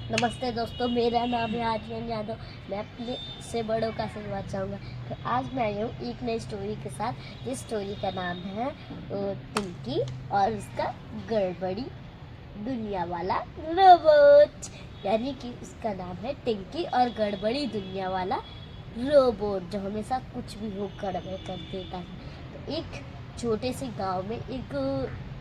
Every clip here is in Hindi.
नमस्ते दोस्तों, मेरा नाम है आर्यन यादव। मैं अपने से बड़ों का आशीर्वाद चाहूँगा। तो आज मैं आई हूँ एक नई स्टोरी के साथ। जिस स्टोरी का नाम है टिंकी और उसका गड़बड़ी दुनिया वाला रोबोट। यानी कि उसका नाम है टिंकी और गड़बड़ी दुनिया वाला रोबोट, जो हमेशा कुछ भी हो गड़बड़ कर देता है। तो एक छोटे से गांव में एक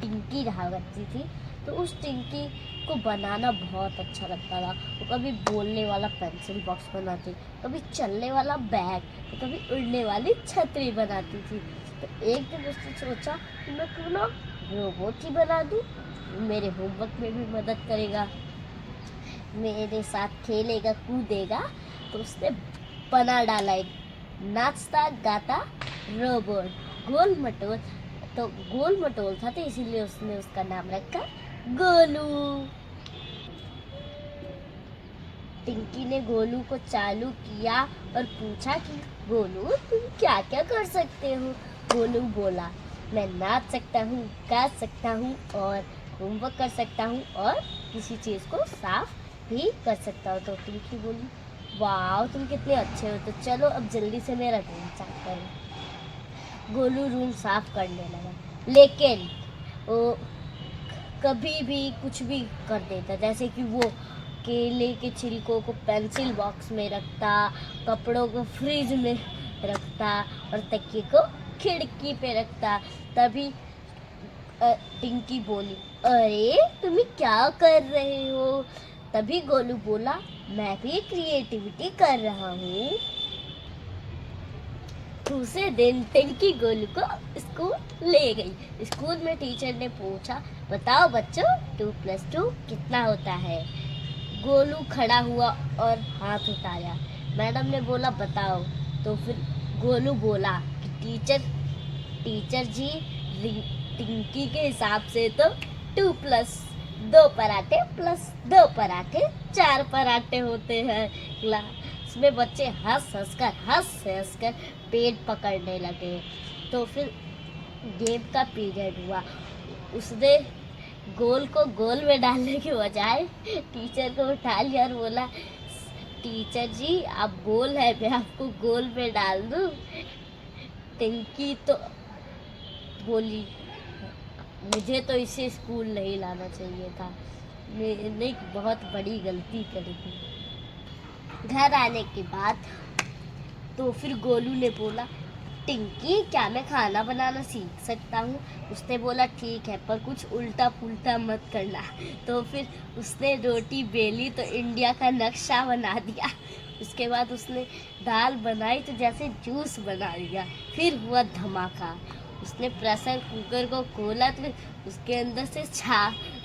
टिंकी रहा करती थी। तो उस टिंकी को बनाना बहुत अच्छा लगता था। वो कभी बोलने वाला पेंसिल बॉक्स बनाती, कभी चलने वाला बैग, तो कभी उड़ने वाली छतरी बनाती थी। तो एक दिन उसने सोचा कि मैं क्यों ना रोबोट ही बना दूँ। मेरे होमवर्क में भी मदद करेगा, मेरे साथ खेलेगा कूदेगा। तो उसने बना डाला एक नाचता गाता रोबोट गोल मटोल था, तो इसीलिए उसने उसका नाम रखा गोलू। टिंकी ने गोलू को चालू किया और पूछा कि गोलू, तुम क्या क्या कर सकते हो। गोलू बोला, मैं नाच सकता हूँ, गा सकता हूँ और होमवर्क कर सकता हूँ और किसी चीज़ को साफ भी कर सकता हूँ। तो टिंकी बोली, वाह तुम कितने अच्छे हो, तो चलो अब जल्दी से मेरा रूम साफ करो। गोलू रूम साफ करने लगा, लेकिन वो कभी भी कुछ भी कर देता। जैसे कि वो केले के छिलकों को पेंसिल बॉक्स में रखता, कपड़ों को फ्रिज में रखता और तकिए को खिड़की पे रखता। तभी टिंकी बोली, अरे तुम्हें क्या कर रहे हो। तभी गोलू बोला, मैं भी क्रिएटिविटी कर रहा हूँ। दूसरे दिन टिंकी गोलू को स्कूल ले गई। स्कूल में टीचर ने पूछा, बताओ बच्चों 2+2 कितना होता है। गोलू खड़ा हुआ और हाथ उठाया। मैडम ने बोला बताओ। तो फिर गोलू बोला कि टीचर जी, टिंकी के हिसाब से तो 2+2 पराठे प्लस 2 पराठे 4 पराठे होते हैं। क्लास में बच्चे हंस हंस कर पेट पकड़ने लगे। तो फिर गेम का पीरियड हुआ। उसने गोल को गोल में डालने के बजाय टीचर को उठा लिया और बोला, टीचर जी आप गोल है, मैं आपको गोल में डाल दूं। टिंकी तो बोली, मुझे तो इसे स्कूल नहीं लाना चाहिए था, मैंने बहुत बड़ी गलती करी थी। घर आने के बाद तो फिर गोलू ने बोला, टिंकी क्या मैं खाना बनाना सीख सकता हूँ। उसने बोला ठीक है, पर कुछ उल्टा पुल्टा मत करना। तो फिर उसने रोटी बेली तो इंडिया का नक्शा बना दिया। उसके बाद उसने दाल बनाई तो जैसे जूस बना दिया। फिर हुआ धमाका, उसने प्रेशर कुकर को खोला तो उसके अंदर से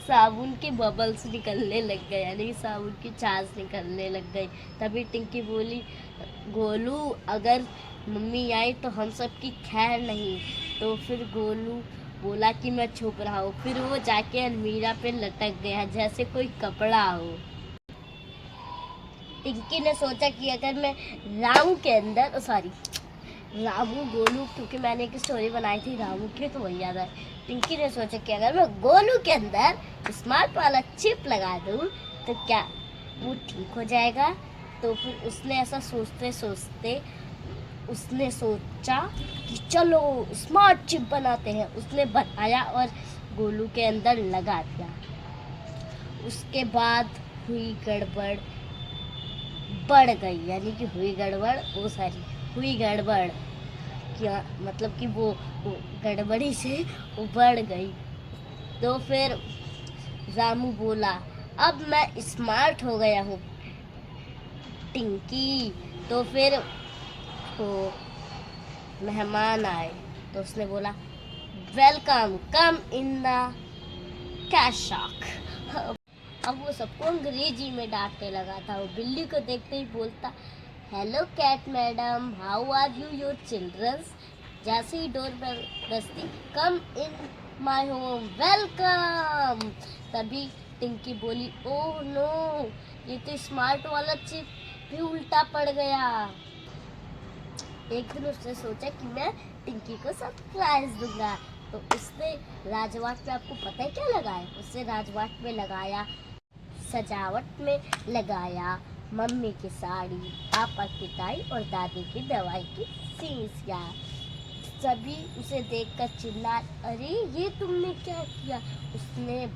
साबुन के बबल्स निकलने लग गए, यानी साबुन की छाछ निकलने लग गई। तभी टिंकी बोली, गोलू अगर मम्मी आई तो हम सब की खैर नहीं। तो फिर गोलू बोला कि मैं छुप रहा हूँ। फिर वो जाके अलमीरा पे लटक गया जैसे कोई कपड़ा हो। टिंकी ने सोचा कि अगर मैं रामू गोलू, क्योंकि मैंने एक स्टोरी बनाई थी रामू की, तो वही याद है। टिंकी ने सोचा कि अगर मैं गोलू के अंदर स्मार्ट वाला चिप लगा दूँ तो क्या वो ठीक हो जाएगा। तो फिर उसने ऐसा सोचते सोचते उसने सोचा कि चलो स्मार्ट चिप बनाते हैं। उसने बनाया और गोलू के अंदर लगा दिया। उसके बाद हुई गड़बड़ बढ़ गई, यानी कि हुई गड़बड़ क्या मतलब कि वो गड़बड़ी से वो बढ़ गई। तो फिर रामू बोला, अब मैं स्मार्ट हो गया हूँ टिंकी। तो फिर वो मेहमान आए तो उसने बोला, वेलकम, कम इन द कैशॉक। अब वो सबको अंग्रेजी में डांटने लगा था। वो बिल्ली को देखते ही बोलता, hello cat madam, how are you your childrens. जैसे ही डोर बेल बजती, come in my home, welcome. तभी टिंकी बोली, ओह नो, ये तो स्मार्ट वाला चिप भी उल्टा पड़ गया। एक दिन उसने सोचा कि मैं टिंकी को सरप्राइज दूंगा। तो उसने राजवाट में, आपको पता है क्या लगाया, उसने राजवाट में लगाया सजावट में लगाया मम्मी की साड़ी, पापा की टाई और दादी की दवाई की शीशियाँ। सभी उसे देखकर चिल्लाए, अरे ये तुमने क्या किया? उसने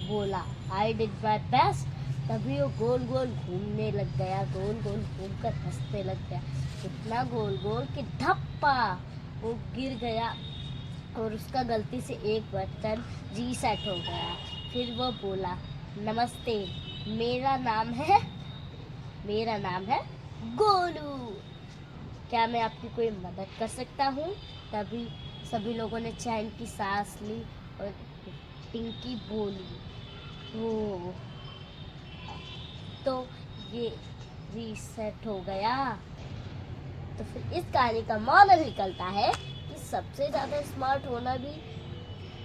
बोला, आई डिड माई बेस्ट। तभी वो गोल गोल घूमने लग गया, गोल गोल घूमकर हंसने लग गया, इतना गोल गोल कि धप्पा वो गिर गया और उसका गलती से एक बर्तन रीसेट हो गया। फिर वो बोला, नमस्ते, मेरा नाम है गोलू, क्या मैं आपकी कोई मदद कर सकता हूँ? तभी सभी लोगों ने चैन की सांस ली और टिंकी बोली, ओ तो ये रीसेट हो गया। तो फिर इस कहानी का मॉरल निकलता है कि सबसे ज़्यादा स्मार्ट होना भी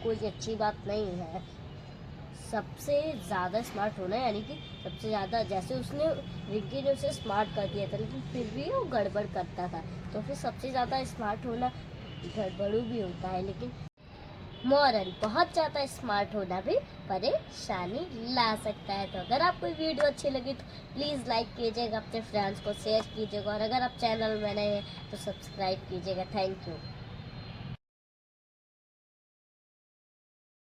कोई अच्छी बात नहीं है। सबसे ज़्यादा स्मार्ट होना यानी कि सबसे ज़्यादा, जैसे उसने रिंकी ने उसे स्मार्ट कर दिया था लेकिन फिर भी वो गड़बड़ करता था, तो फिर सबसे ज़्यादा स्मार्ट होना गड़बड़ू भी होता है। लेकिन मॉरल, बहुत ज़्यादा स्मार्ट होना भी परेशानी ला सकता है। तो अगर आपको वीडियो अच्छी लगी तो प्लीज़ लाइक कीजिएगा, अपने फ्रेंड्स को शेयर कीजिएगा और अगर आप चैनल में नए हैं तो सब्सक्राइब कीजिएगा। Thank you.